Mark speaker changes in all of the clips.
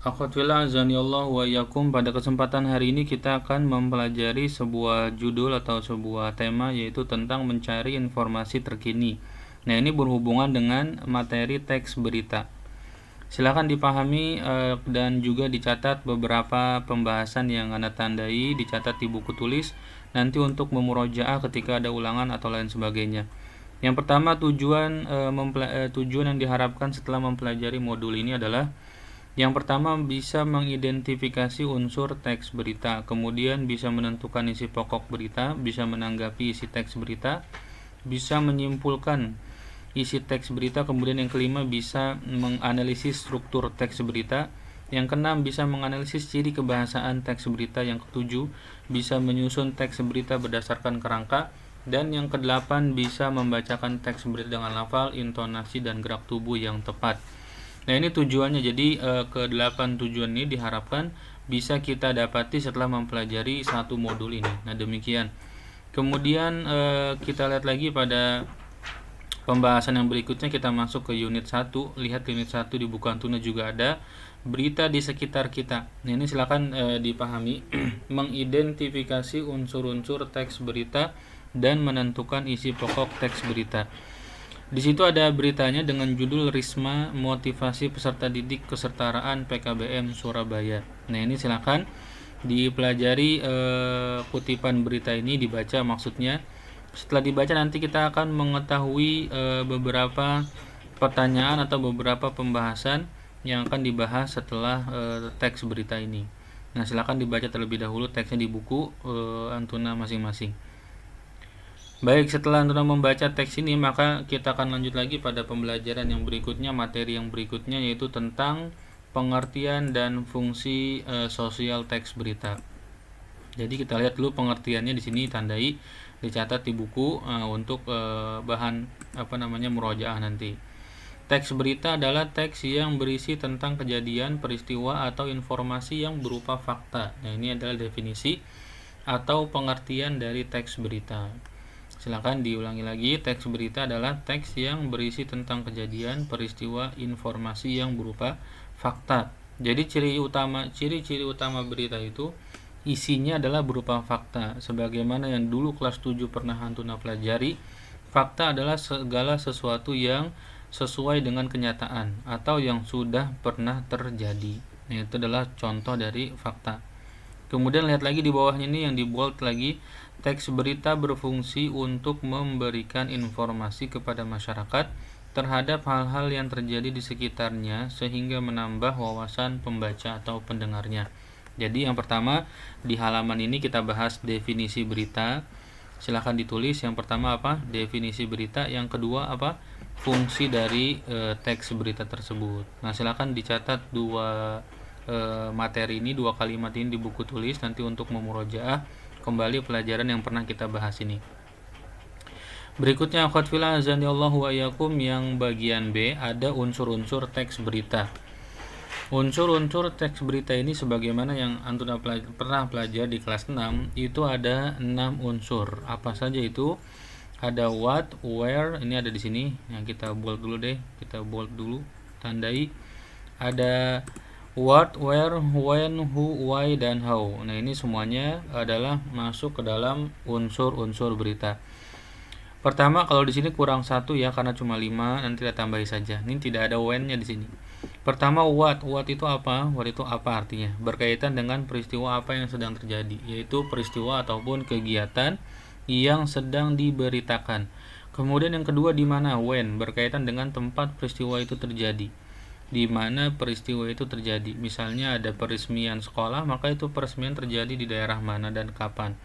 Speaker 1: Akhwatullah azanillah wa yakum. Pada kesempatan hari ini kita akan mempelajari sebuah judul atau sebuah tema, yaitu tentang mencari informasi terkini. Nah, ini berhubungan dengan materi teks berita. Silakan dipahami dan juga dicatat beberapa pembahasan yang Anda tandai, dicatat di buku tulis nanti untuk memurojaah ketika ada ulangan atau lain sebagainya. Yang pertama, tujuan yang diharapkan setelah mempelajari modul ini adalah yang pertama, bisa mengidentifikasi unsur teks berita, kemudian bisa menentukan isi pokok berita, bisa menanggapi isi teks berita, bisa menyimpulkan isi teks berita, kemudian yang kelima bisa menganalisis struktur teks berita, yang keenam bisa menganalisis ciri kebahasaan teks berita, yang ketujuh bisa menyusun teks berita berdasarkan kerangka, dan yang kedelapan bisa membacakan teks berita dengan lafal, intonasi, dan gerak tubuh yang tepat. Nah, ini tujuannya. Jadi ke-8 tujuan ini diharapkan bisa kita dapati setelah mempelajari satu modul ini. Nah, demikian. Kemudian kita lihat lagi pada pembahasan yang berikutnya, kita masuk ke unit 1. Lihat unit 1 di buku Antuna juga ada berita di sekitar kita. Nah, ini silakan dipahami. Mengidentifikasi unsur-unsur teks berita dan menentukan isi pokok teks berita. Di situ ada beritanya dengan judul Risma Motivasi Peserta Didik Kesetaraan PKBM Surabaya. Nah, ini silakan dipelajari kutipan berita ini, dibaca maksudnya. Setelah dibaca nanti kita akan mengetahui beberapa pertanyaan atau beberapa pembahasan yang akan dibahas setelah teks berita ini. Nah, silakan dibaca terlebih dahulu teksnya di buku Antuna masing-masing. Baik, setelah Anda membaca teks ini, maka kita akan lanjut lagi pada pembelajaran yang berikutnya, materi yang berikutnya, yaitu tentang pengertian dan fungsi sosial teks berita. Jadi kita lihat dulu pengertiannya di sini, tandai, dicatat di buku untuk bahan murojaah nanti. Teks berita adalah teks yang berisi tentang kejadian, peristiwa, atau informasi yang berupa fakta. Nah, ini adalah definisi atau pengertian dari teks berita. Silakan diulangi lagi, teks berita adalah teks yang berisi tentang kejadian, peristiwa, informasi yang berupa fakta. Jadi ciri-ciri utama berita itu isinya adalah berupa fakta. Sebagaimana yang dulu kelas 7 pernah Antuna pelajari, fakta adalah segala sesuatu yang sesuai dengan kenyataan atau yang sudah pernah terjadi. Nah, itu adalah contoh dari fakta. Kemudian lihat lagi di bawahnya ini yang di bold lagi, teks berita berfungsi untuk memberikan informasi kepada masyarakat terhadap hal-hal yang terjadi di sekitarnya sehingga menambah wawasan pembaca atau pendengarnya. Jadi yang pertama di halaman ini kita bahas definisi berita. Silahkan ditulis, yang pertama apa? Definisi berita. Yang kedua apa? Fungsi dari teks berita tersebut. Nah, silahkan dicatat dua materi ini, dua kalimat ini di buku tulis nanti untuk memurojaah kembali pelajaran yang pernah kita bahas ini. Berikutnya akhwatullah azanillahu wa yakum, yang bagian B ada unsur-unsur teks berita. Unsur-unsur teks berita ini sebagaimana yang Antuna pernah pelajari di kelas 6, itu ada 6 unsur. Apa saja itu? Ada what, where, ini ada di sini. Yang kita bold dulu deh, kita bold dulu, tandai. Ada what, where, when, who, why, dan how. Nah, ini semuanya adalah masuk ke dalam unsur-unsur berita. Pertama, kalau di sini kurang satu ya, karena cuma 5, nanti kita tambahi saja. Ini tidak ada when-nya di sini. Pertama, what. What itu apa? What itu apa artinya? Berkaitan dengan peristiwa apa yang sedang terjadi, yaitu peristiwa ataupun kegiatan yang sedang diberitakan. Kemudian yang kedua, di mana? When. Berkaitan dengan tempat peristiwa itu terjadi. Di mana peristiwa itu terjadi. Misalnya ada peresmian sekolah, maka itu peresmian terjadi di daerah mana dan kapan.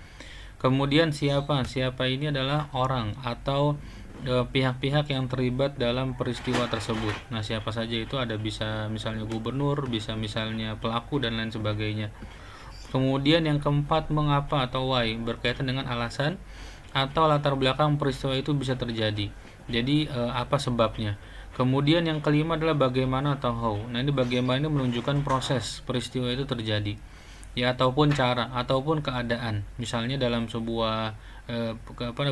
Speaker 1: Kemudian siapa? Siapa ini adalah orang atau pihak-pihak yang terlibat dalam peristiwa tersebut. Nah, siapa saja itu ada, bisa misalnya gubernur, bisa misalnya pelaku, dan lain sebagainya. Kemudian yang keempat, mengapa atau why, berkaitan dengan alasan atau latar belakang peristiwa itu bisa terjadi. Jadi apa sebabnya. Kemudian yang kelima adalah bagaimana atau how. Nah, ini bagaimana ini menunjukkan proses peristiwa itu terjadi, ya, ataupun cara ataupun keadaan. Misalnya dalam sebuah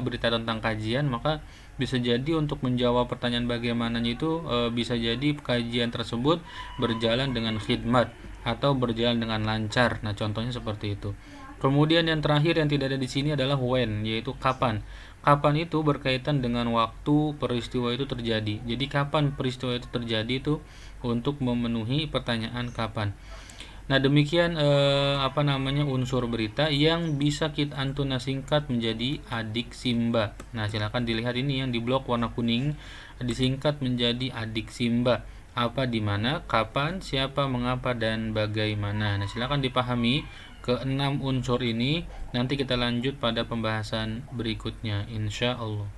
Speaker 1: berita tentang kajian, maka bisa jadi untuk menjawab pertanyaan bagaimananya itu bisa jadi kajian tersebut berjalan dengan khidmat, atau berjalan dengan lancar. Nah, contohnya seperti itu. Kemudian yang terakhir yang tidak ada di sini adalah when, yaitu kapan. Kapan itu berkaitan dengan waktu peristiwa itu terjadi. Jadi kapan peristiwa itu terjadi itu untuk memenuhi pertanyaan kapan. Nah, demikian unsur berita yang bisa kita antuna singkat menjadi adik Simba. Nah, silakan dilihat ini yang di blok warna kuning disingkat menjadi adik Simba. Apa, di mana, kapan, siapa, mengapa, dan bagaimana. Nah, silakan dipahami ke-6 unsur ini. Nanti kita lanjut pada pembahasan berikutnya, insya Allah.